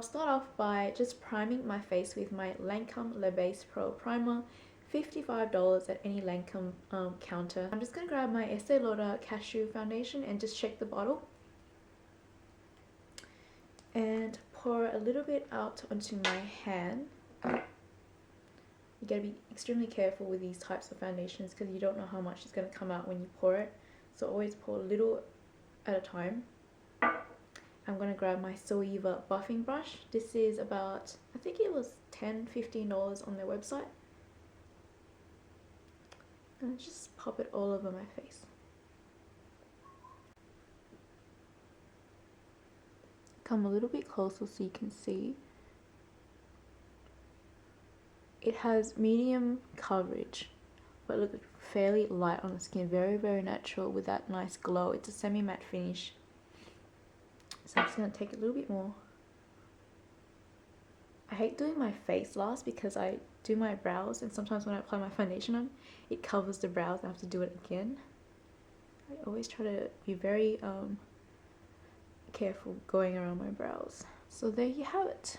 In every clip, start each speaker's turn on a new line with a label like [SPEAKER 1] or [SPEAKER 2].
[SPEAKER 1] I'll start off by just priming my face with my Lancome Le Base Pro Primer, $55 at any Lancome counter. I'm just going to grab my Estee Lauder Cashew foundation and just check the bottle. And pour a little bit out onto my hand. You gotta be extremely careful with these types of foundations because you don't know how much is going to come out when you pour it. So always pour a little at a time. I'm going to grab my Zoeva buffing brush. This is about, I think it was $10–15 on their website. And just pop it all over my face. Come a little bit closer so you can see. It has medium coverage, but look, fairly light on the skin. Very, very natural with that nice glow. It's a semi-matte finish. So I'm just going to take a little bit more. I hate doing my face last because I do my brows, and sometimes when I apply my foundation on, it covers the brows. I have to do it again. I always try to be very careful going around my brows. So there you have it.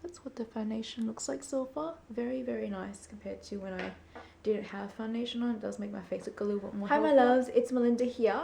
[SPEAKER 1] That's what the foundation looks like so far. Very, very nice compared to when I didn't have foundation on. It does make my face look a little bit more healthy. Hi my loves, it's Melinda here.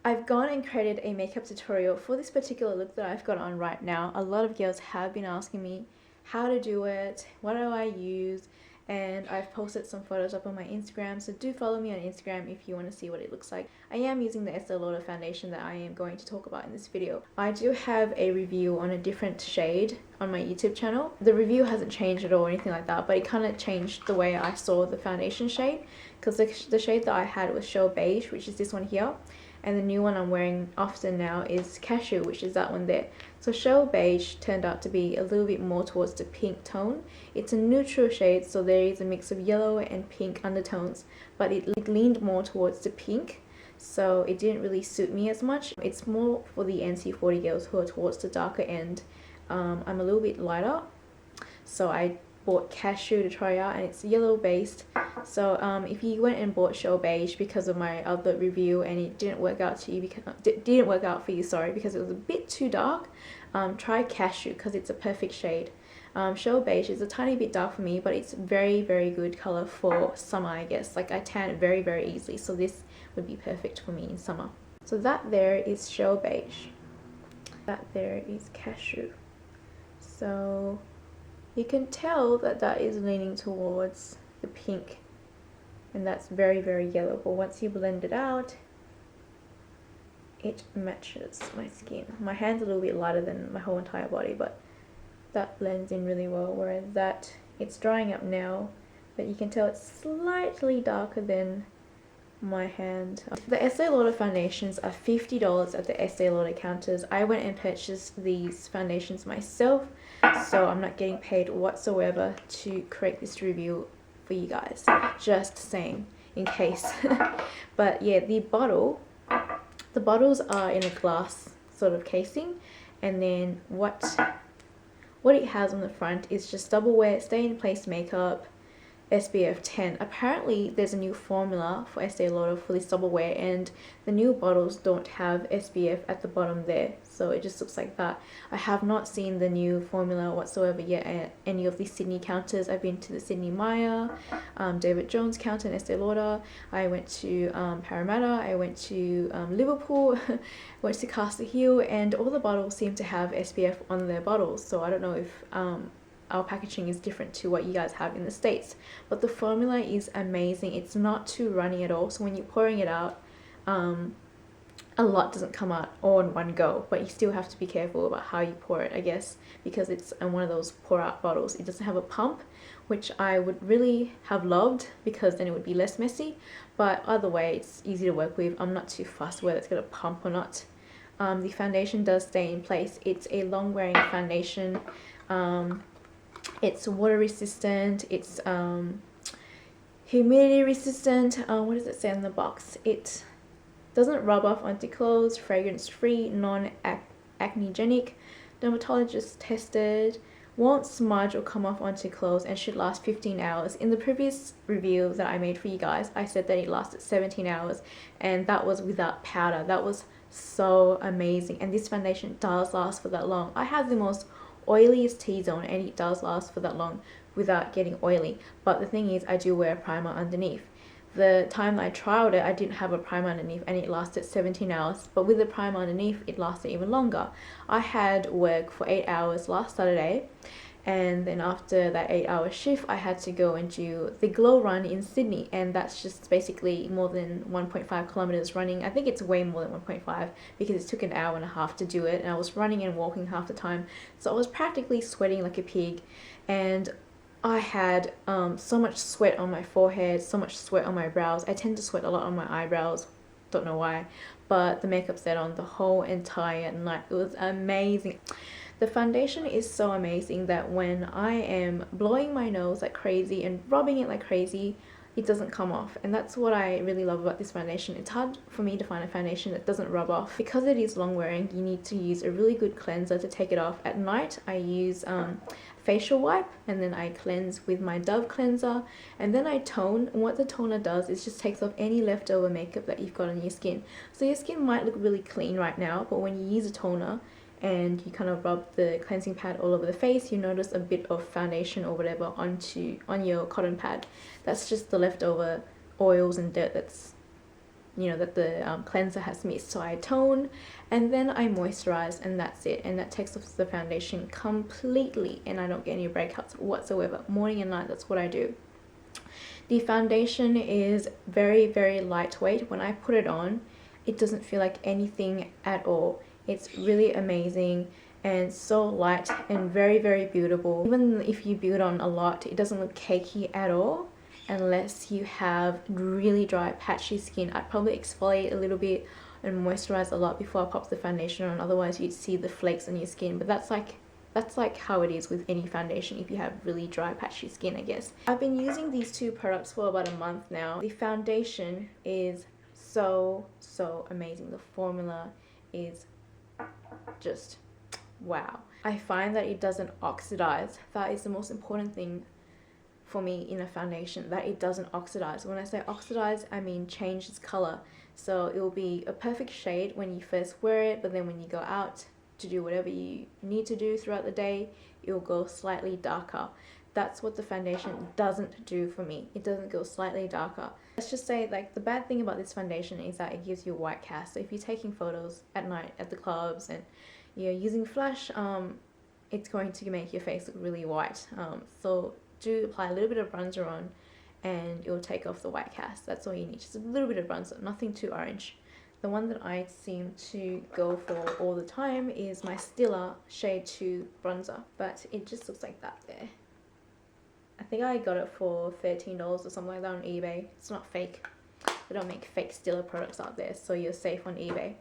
[SPEAKER 1] I've gone and created a makeup tutorial for this particular look that I've got on right now. A lot of girls have been asking me how to do it, what do I use, and I've posted some photos up on my Instagram, so do follow me on Instagram if you want to see what it looks like. I am using the Estee Lauder foundation that I am going to talk about in this video. I do have a review on a different shade on my YouTube channel. The review hasn't changed at all or anything like that, but it kind of changed the way I saw the foundation shade, because the shade that I had was Show Beige, which is this one here. And the new one I'm wearing often now is Cashew, which is that one there. So Show Beige turned out to be a little bit more towards the pink tone. It's a neutral shade, so there is a mix of yellow and pink undertones, but it leaned more towards the pink, so it didn't really suit me as much. It's more for the NC40 girls who are towards the darker end. I'm a little bit lighter, so I bought Cashew to try out, and it's yellow based. So if you went and bought Show Beige because of my other review and it didn't work out to you because didn't work out for you, sorry, because it was a bit too dark, try Cashew because it's a perfect shade. Show Beige is a tiny bit dark for me, but it's very, very good color for summer, I guess. Like, I tan very, very easily, so this would be perfect for me in summer. So that there is Show Beige. That there is Cashew. So you can tell that that is leaning towards the pink, and that's very, very yellow, but once you blend it out, it matches my skin. My hand's a little bit lighter than my whole entire body, but that blends in really well, whereas that, it's drying up now, but you can tell it's slightly darker than my hand. The Estee Lauder foundations are $50 at the Estee Lauder counters. I went and purchased these foundations myself, so I'm not getting paid whatsoever to create this review for you guys. Just saying, in case. But yeah, the bottles are in a glass sort of casing, and then what it has on the front is just double wear, stay in place makeup, SPF 10. Apparently there's a new formula for Estee Lauder for this double wear, and the new bottles don't have SPF at the bottom there, so it just looks like that. I have not seen the new formula whatsoever yet at any of the Sydney counters. I've been to the Sydney Maya, David Jones counter and Estee Lauder. I went to Parramatta, I went to Liverpool, went to Castle Hill, and all the bottles seem to have SPF on their bottles, so I don't know if our packaging is different to what you guys have in the States, but the formula is amazing. It's not too runny at all, so when you're pouring it out, a lot doesn't come out all in one go, but you still have to be careful about how you pour it, I guess, because it's in one of those pour out bottles. It doesn't have a pump, which I would really have loved, because then it would be less messy, but either way it's easy to work with. I'm not too fussed whether it's got a pump or not. The foundation does stay in place. It's a long wearing foundation. It's water resistant, it's humidity resistant. What does it say on the box? It doesn't rub off onto clothes, fragrance free, non-acnegenic, dermatologist tested, won't smudge or come off onto clothes, and should last 15 hours. In the previous review that I made for you guys, I said that it lasted 17 hours, and that was without powder. That was so amazing, and this foundation does last for that long. I have the most oiliest T-zone, and it does last for that long without getting oily. But the thing is, I do wear a primer underneath. The time I trialed it, I didn't have a primer underneath and it lasted 17 hours, but with the primer underneath it lasted even longer. I had work for 8 hours last Saturday, and then after that 8-hour shift I had to go and do the glow run in Sydney, and that's just basically more than 1.5 kilometers running. I think it's way more than 1.5 because it took an hour and a half to do it, and I was running and walking half the time, so I was practically sweating like a pig. And I had so much sweat on my forehead, so much sweat on my brows. I tend to sweat a lot on my eyebrows, don't know why, but the makeup stayed on the whole entire night. It was amazing. The foundation is so amazing that when I am blowing my nose like crazy and rubbing it like crazy, it doesn't come off, and that's what I really love about this foundation. It's hard for me to find a foundation that doesn't rub off. Because it is long wearing, you need to use a really good cleanser to take it off. At night I use facial wipe, and then I cleanse with my Dove cleanser, and then I tone. And what the toner does is just takes off any leftover makeup that you've got on your skin. So your skin might look really clean right now, but when you use a toner and you kind of rub the cleansing pad all over the face, you notice a bit of foundation or whatever on your cotton pad. That's just the leftover oils and dirt that's, you know, that the cleanser has missed. So I tone and then I moisturize, and that's it, and that takes off the foundation completely, and I don't get any breakouts whatsoever. Morning and night, that's what I do. The foundation is very, very lightweight. When I put it on, it doesn't feel like anything at all. It's really amazing and so light and very, very buildable. Even if you build on a lot, it doesn't look cakey at all unless you have really dry patchy skin. I'd probably exfoliate a little bit and moisturize a lot before I pop the foundation on, otherwise you'd see the flakes on your skin. But that's like how it is with any foundation if you have really dry patchy skin, I guess. I've been using these two products for about a month now. The foundation is so amazing. The formula is just wow. I find that it doesn't oxidize. That is the most important thing for me in a foundation, that it doesn't oxidize. When I say oxidize, I mean change its color. So it will be a perfect shade when you first wear it, but then when you go out to do whatever you need to do throughout the day, it will go slightly darker. That's what the foundation doesn't do for me. It doesn't go slightly darker. Let's just say, like, the bad thing about this foundation is that it gives you a white cast. So if you're taking photos at night at the clubs and you're using flash, it's going to make your face look really white. So do apply a little bit of bronzer on and it will take off the white cast. That's all you need, just a little bit of bronzer, nothing too orange. The one that I seem to go for all the time is my Stila Shade 2 bronzer, but it just looks like that there. I think I got it for $13 or something like that on eBay. It's not fake. They don't make fake Stila products out there, so you're safe on eBay.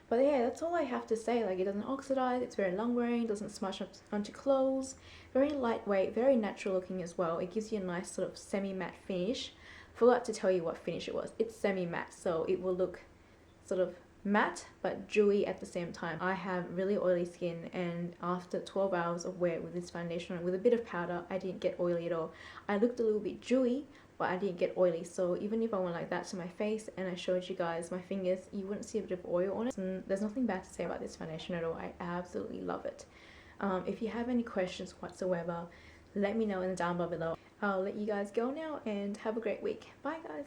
[SPEAKER 1] But yeah, that's all I have to say. Like, it doesn't oxidize, it's very long wearing, doesn't smudge up onto clothes, very lightweight, very natural looking as well. It gives you a nice sort of semi-matte finish. Forgot to tell you what finish it was. It's semi-matte, so it will look sort of matte but dewy at the same time. I have really oily skin, and after 12 hours of wear with this foundation on with a bit of powder, I didn't get oily at all. I looked a little bit dewy, but I didn't get oily. So even if I went like that to my face and I showed you guys my fingers, you wouldn't see a bit of oil on it. And there's nothing bad to say about this foundation at all. I absolutely love it. If you have any questions whatsoever, let me know in the down bar below. I'll let you guys go now and have a great week. Bye guys.